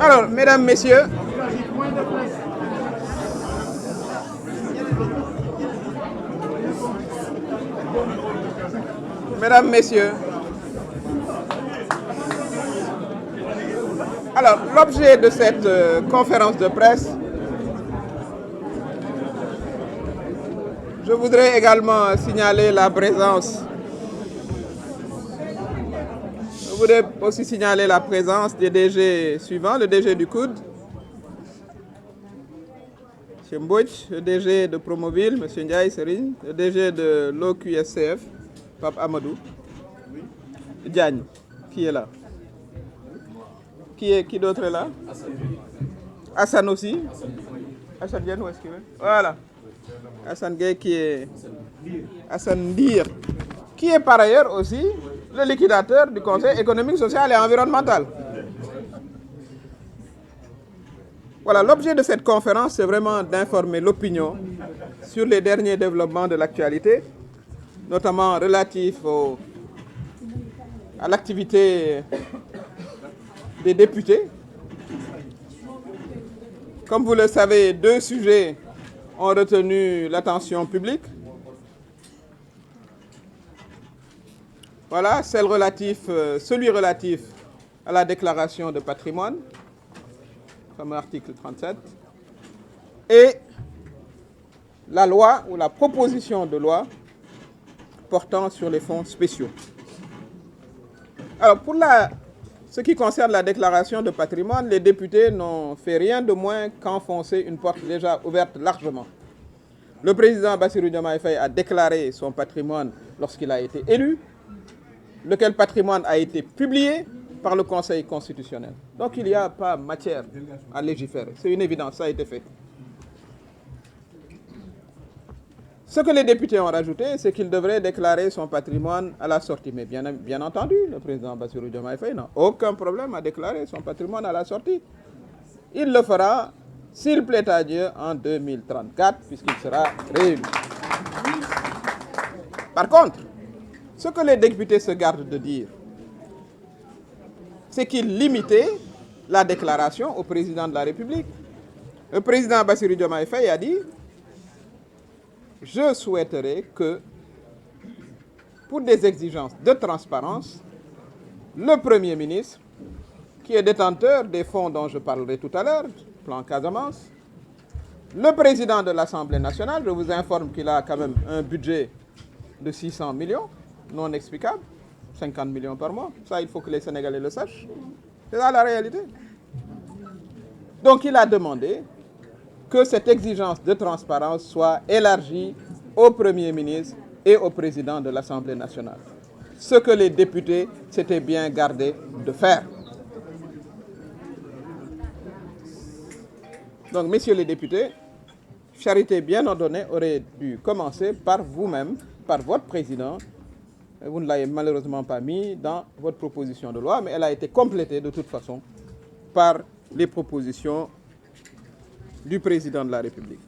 Alors, mesdames, messieurs, mesdames, messieurs, alors l'objet de cette conférence de presse, je voudrais également signaler la présence. Je voudrais aussi signaler la présence des DG suivants, le DG du COUD, M. Mbouch, le DG de Promoville, M. Ndiaye Serigne, le DG de l'OQSCF, Pape Amadou, Diagne, qui est là. Qui d'autre est là? Hassan aussi. Hassan Diagne, où est-ce qu'il est? Voilà. Hassan Gueye qui est Hassan Dir, qui est par ailleurs aussi le liquidateur du Conseil économique, social et environnemental. Voilà, l'objet de cette conférence, c'est vraiment d'informer l'opinion sur les derniers développements de l'actualité, notamment relatifs à l'activité des députés. Comme vous le savez, deux sujets ont retenu l'attention publique. Voilà, celui relatif à la déclaration de patrimoine, comme article 37, et la loi ou la proposition de loi portant sur les fonds spéciaux. Alors, pour ce qui concerne la déclaration de patrimoine, les députés n'ont fait rien de moins qu'enfoncer une porte déjà ouverte largement. Le président Bassirou Diomaye Faye a déclaré son patrimoine lorsqu'il a été élu, lequel patrimoine a été publié par le Conseil constitutionnel. Donc il n'y a pas matière à légiférer. C'est une évidence, ça a été fait. Ce que les députés ont rajouté, c'est qu'il devrait déclarer son patrimoine à la sortie. Mais bien entendu, le président Bassirou Diomaye Faye n'a aucun problème à déclarer son patrimoine à la sortie. Il le fera, s'il plaît à Dieu, en 2034, puisqu'il sera réélu. Par contre, ce que les députés se gardent de dire, c'est qu'ils limitaient la déclaration au président de la République. Le président Bassirou Diomaye Faye a dit: je souhaiterais que, pour des exigences de transparence, le Premier ministre, qui est détenteur des fonds dont je parlerai tout à l'heure, plan Casamance, le président de l'Assemblée nationale, je vous informe qu'il a quand même un budget de 600 millions, non explicable, 50 millions par mois. Ça, il faut que les Sénégalais le sachent. C'est ça la réalité. Donc il a demandé que cette exigence de transparence soit élargie au Premier ministre et au président de l'Assemblée nationale. Ce que les députés s'étaient bien gardés de faire. Donc, messieurs les députés, charité bien ordonnée aurait dû commencer par vous-même, par votre président. Vous ne l'avez malheureusement pas mis dans votre proposition de loi, mais elle a été complétée de toute façon par les propositions du président de la République.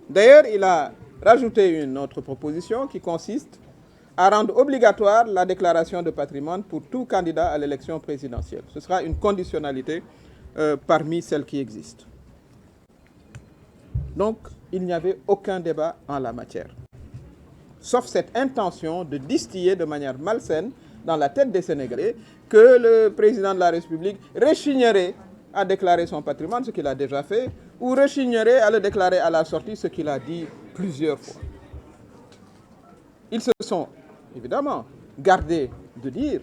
D'ailleurs, il a rajouté une autre proposition qui consiste à rendre obligatoire la déclaration de patrimoine pour tout candidat à l'élection présidentielle. Ce sera une conditionnalité parmi celles qui existent. Donc, il n'y avait aucun débat en la matière, sauf cette intention de distiller de manière malsaine dans la tête des Sénégalais que le président de la République rechignerait à déclarer son patrimoine, ce qu'il a déjà fait, ou rechignerait à le déclarer à la sortie, ce qu'il a dit plusieurs fois. Ils se sont évidemment gardés de dire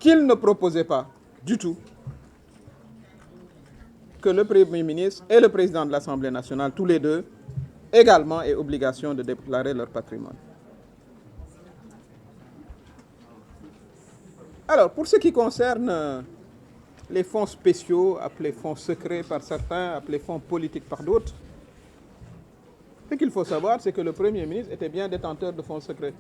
qu'ils ne proposaient pas du tout que le Premier ministre et le président de l'Assemblée nationale, tous les deux, également aient obligation de déclarer leur patrimoine. Alors, pour ce qui concerne les fonds spéciaux, appelés fonds secrets par certains, appelés fonds politiques par d'autres, ce qu'il faut savoir, c'est que le Premier ministre était bien détenteur de fonds secrets.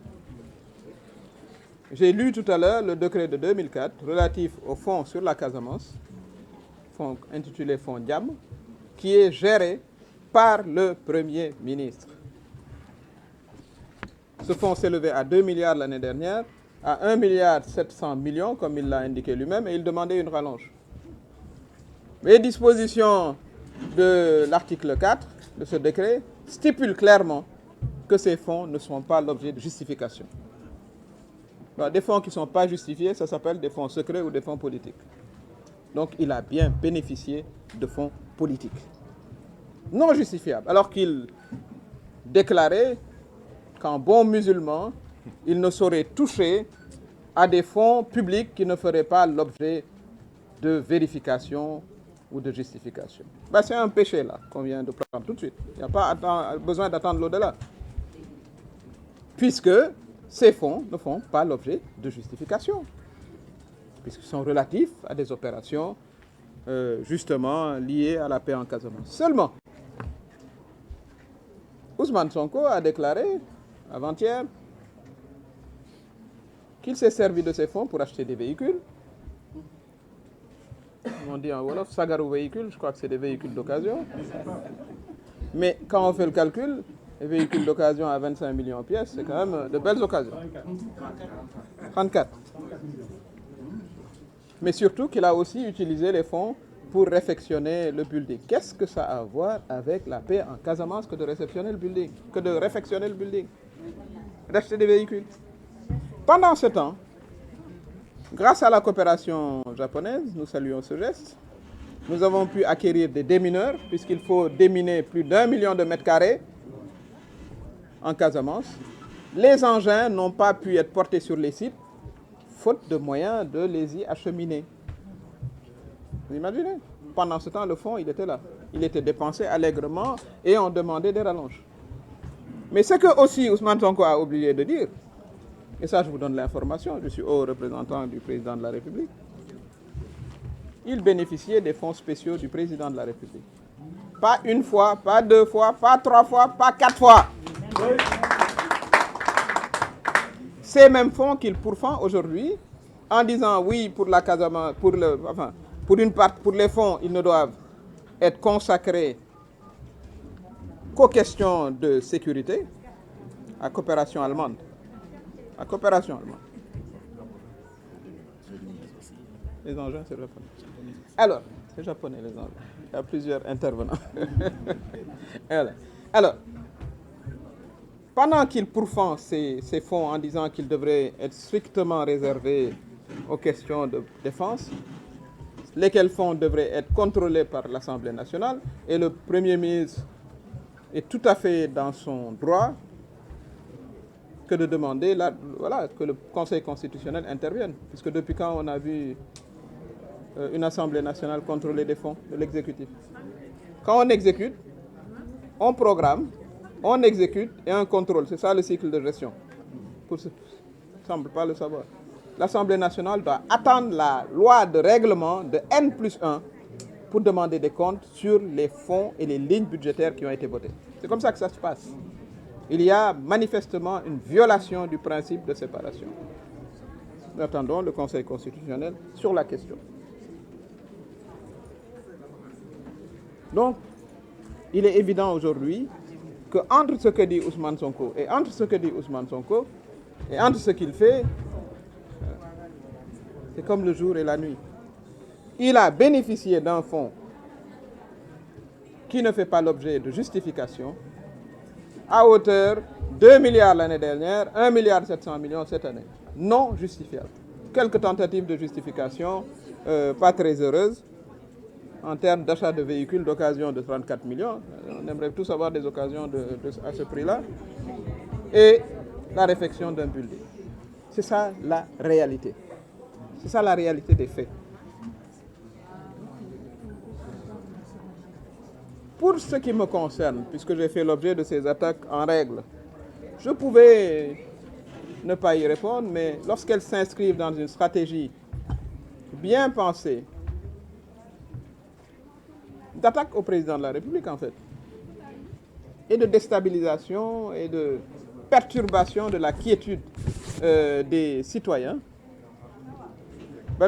J'ai lu tout à l'heure le décret de 2004 relatif au fonds sur la Casamance, fonds intitulé Fonds Diam, qui est géré par le Premier ministre. Ce fonds s'élevait à 2 milliards l'année dernière, à 1,7 milliard, comme il l'a indiqué lui-même, et il demandait une rallonge. Les dispositions de l'article 4 de ce décret stipulent clairement que ces fonds ne sont pas l'objet de justification. Alors, des fonds qui ne sont pas justifiés, ça s'appelle des fonds secrets ou des fonds politiques. Donc il a bien bénéficié de fonds politiques non justifiables, alors qu'il déclarait qu'en bon musulman, il ne saurait toucher à des fonds publics qui ne feraient pas l'objet de vérification ou de justification. Ben, c'est un péché là qu'on vient de prendre tout de suite. Il n'y a pas besoin d'attendre l'au-delà. Puisque ces fonds ne font pas l'objet de justification. Puisqu'ils sont relatifs à des opérations justement liées à la paix en Casamance. Seulement, Ousmane Sonko a déclaré avant-hier qu'il s'est servi de ces fonds pour acheter des véhicules. On dit en Wolof, Sagaru véhicules, je crois que c'est des véhicules d'occasion. Mais quand on fait le calcul, les véhicules d'occasion à 25 millions de pièces, c'est quand même de belles occasions. 34. Mais surtout qu'il a aussi utilisé les fonds pour réfectionner le building. Qu'est-ce que ça a à voir avec la paix en Casamance que de réceptionner le building, que de réfectionner le building, d'acheter des véhicules? Pendant ce temps, grâce à la coopération japonaise, nous saluons ce geste, nous avons pu acquérir des démineurs, puisqu'il faut déminer plus d'1 million de mètres carrés en Casamance. Les engins n'ont pas pu être portés sur les sites, faute de moyens de les y acheminer. Vous imaginez? Pendant ce temps, le fonds, il était là. Il était dépensé allègrement et on demandait des rallonges. Mais ce que aussi Ousmane Sonko a oublié de dire, et ça je vous donne l'information, je suis haut représentant du président de la République, il bénéficiait des fonds spéciaux du président de la République. Pas une fois, pas deux fois, pas trois fois, pas quatre fois. Ces mêmes fonds qu'il pourfend aujourd'hui en disant oui pour la Casamance, pour les fonds, ils ne doivent être consacrés qu'aux questions de sécurité, à coopération allemande. À coopération allemande. Les engins, c'est japonais. Alors, c'est japonais les engins. Il y a plusieurs intervenants. Alors, pendant qu'il pourfend ces fonds en disant qu'ils devraient être strictement réservés aux questions de défense, lesquels fonds devraient être contrôlés par l'Assemblée nationale, et le Premier ministre est tout à fait dans son droit que de demander que le Conseil constitutionnel intervienne. Puisque depuis quand on a vu une Assemblée nationale contrôler des fonds de l'exécutif? Quand on exécute, on programme, on exécute et on contrôle. C'est ça le cycle de gestion. Pour ceux qui ne semblent pas le savoir. L'Assemblée nationale doit attendre la loi de règlement de N+1 pour demander des comptes sur les fonds et les lignes budgétaires qui ont été votées. C'est comme ça que ça se passe. Il y a manifestement une violation du principe de séparation. Nous attendons le Conseil constitutionnel sur la question. Donc, il est évident aujourd'hui qu'entre ce que dit Ousmane Sonko et entre ce qu'il fait, c'est comme le jour et la nuit. Il a bénéficié d'un fonds qui ne fait pas l'objet de justification à hauteur de 2 milliards l'année dernière, 1,7 milliard cette année. Non justifiable. Quelques tentatives de justification, pas très heureuses, en termes d'achat de véhicules d'occasion de 34 millions. On aimerait tous avoir des occasions à ce prix-là. Et la réfection d'un building. C'est ça la réalité. C'est ça la réalité des faits. Pour ce qui me concerne, puisque j'ai fait l'objet de ces attaques en règle, je pouvais ne pas y répondre, mais lorsqu'elles s'inscrivent dans une stratégie bien pensée, d'attaque au président de la République en fait, et de déstabilisation et de perturbation de la quiétude des citoyens,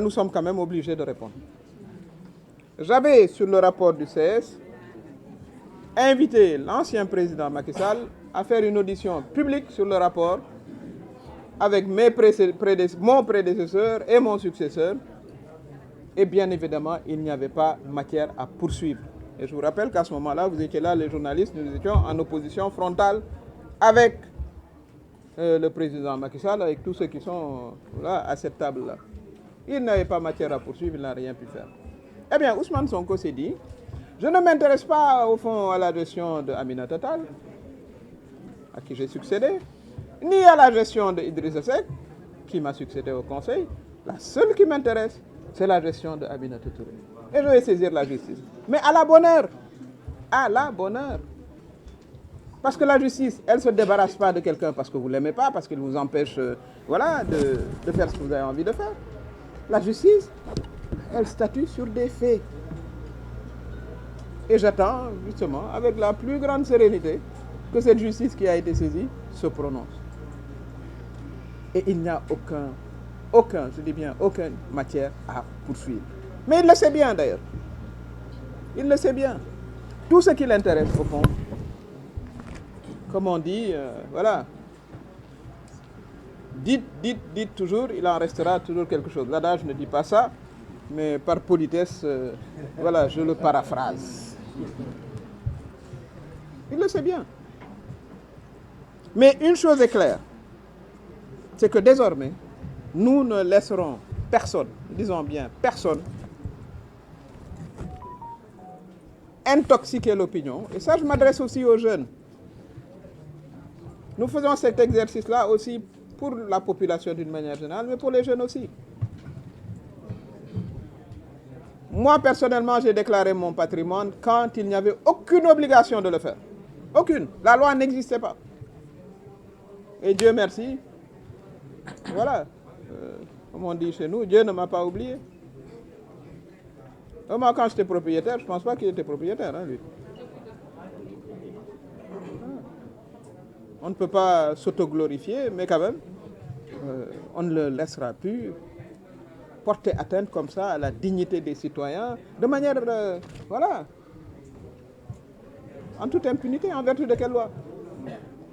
nous sommes quand même obligés de répondre. J'avais, sur le rapport du CS, invité l'ancien président Macky Sall à faire une audition publique sur le rapport avec mon prédécesseur et mon successeur Et bien évidemment, il n'y avait pas matière à poursuivre. Et je vous rappelle qu'à ce moment-là, vous étiez là, les journalistes, nous étions en opposition frontale avec le président Macky Sall, avec tous ceux qui sont là, à cette table-là. Il n'avait pas matière à poursuivre, il n'a rien pu faire. Eh bien, Ousmane Sonko s'est dit, je ne m'intéresse pas au fond à la gestion de Aminata Tall, à qui j'ai succédé, ni à la gestion de Idrissa Seck, qui m'a succédé au Conseil. La seule qui m'intéresse, c'est la gestion de Aminata Touré. Et je vais saisir la justice. Mais à la bonne heure. À la bonne heure. Parce que la justice, elle ne se débarrasse pas de quelqu'un parce que vous ne l'aimez pas, parce qu'il vous empêche voilà, de faire ce que vous avez envie de faire. La justice, elle statue sur des faits. Et j'attends justement, avec la plus grande sérénité, que cette justice qui a été saisie se prononce. Et il n'y a je dis bien aucune matière à poursuivre. Mais il le sait bien d'ailleurs. Il le sait bien. Tout ce qui l'intéresse au fond, comme on dit, voilà, dites toujours, il en restera toujours quelque chose. L'adage ne dit pas ça, mais par politesse, voilà, je le paraphrase. Il le sait bien. Mais une chose est claire, c'est que désormais, nous ne laisserons personne, disons bien personne, intoxiquer l'opinion. Et ça, je m'adresse aussi aux jeunes. Nous faisons cet exercice-là aussi pour la population d'une manière générale, mais pour les jeunes aussi. Moi, personnellement, j'ai déclaré mon patrimoine quand il n'y avait aucune obligation de le faire. Aucune. La loi n'existait pas. Et Dieu merci, voilà, comme on dit chez nous, Dieu ne m'a pas oublié. Moi, quand j'étais propriétaire, je ne pense pas qu'il était propriétaire, hein, lui. On ne peut pas s'autoglorifier, mais quand même, on ne le laissera plus porter atteinte comme ça à la dignité des citoyens, de manière, voilà, en toute impunité, en vertu de quelle loi?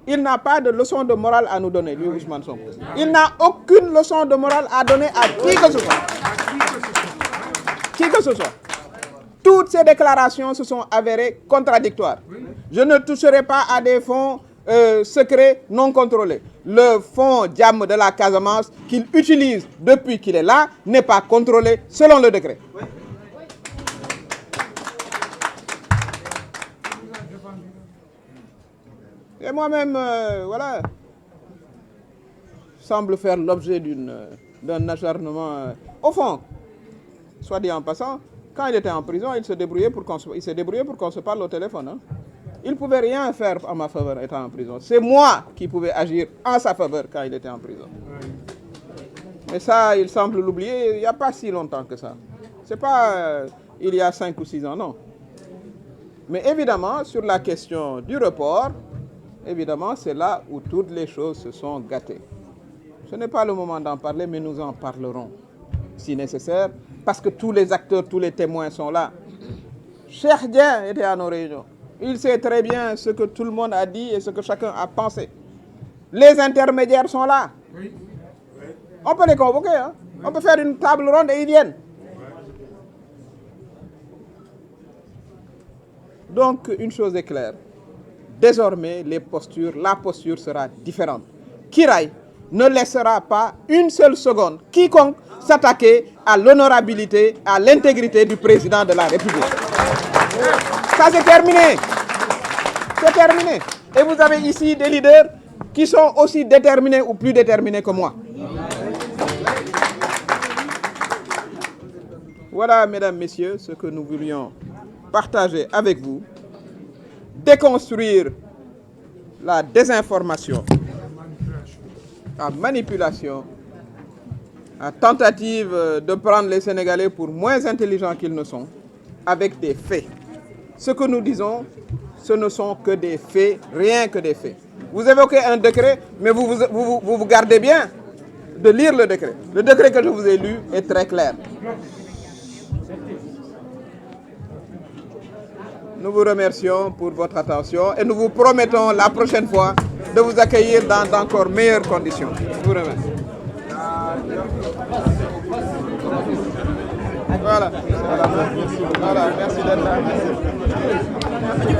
Il n'a pas de leçon de morale à nous donner, lui, Ousmane Sonko. Il n'a aucune leçon de morale à donner à qui que ce soit. Qui que ce soit. Toutes ces déclarations se sont avérées contradictoires. Je ne toucherai pas à des fonds secrets non contrôlés. Le fonds Diam de la Casamance qu'il utilise depuis qu'il est là n'est pas contrôlé selon le décret. Et moi-même, voilà, semble faire l'objet d'un acharnement. Au fond, soit dit en passant, quand il était en prison, il s'est débrouillé pour qu'on se parle au téléphone. Hein. Il ne pouvait rien faire en ma faveur étant en prison. C'est moi qui pouvais agir en sa faveur quand il était en prison. Et ça, il semble l'oublier il n'y a pas si longtemps que ça. Ce n'est pas il y a 5 ou 6 ans, non. Mais évidemment, sur la question du report, évidemment, c'est là où toutes les choses se sont gâtées. Ce n'est pas le moment d'en parler, mais nous en parlerons, si nécessaire, parce que tous les acteurs, tous les témoins sont là. Cheikh Dieng était à nos réunions. Il sait très bien ce que tout le monde a dit et ce que chacun a pensé. Les intermédiaires sont là. On peut les convoquer, hein? On peut faire une table ronde et ils viennent. Donc, une chose est claire. Désormais, la posture sera différente. Kiraï ne laissera pas une seule seconde quiconque s'attaquer à l'honorabilité, à l'intégrité du président de la République. Ça, c'est terminé. C'est terminé. Et vous avez ici des leaders qui sont aussi déterminés ou plus déterminés que moi. Voilà, mesdames, messieurs, ce que nous voulions partager avec vous. Déconstruire la désinformation, la manipulation, la tentative de prendre les Sénégalais pour moins intelligents qu'ils ne sont, avec des faits. Ce que nous disons, ce ne sont que des faits, rien que des faits. Vous évoquez un décret, mais vous gardez bien de lire le décret. Le décret que je vous ai lu est très clair. Nous vous remercions pour votre attention et nous vous promettons la prochaine fois de vous accueillir dans d'encore meilleures conditions. Je vous remercie. Voilà, voilà, merci d'être là. Merci.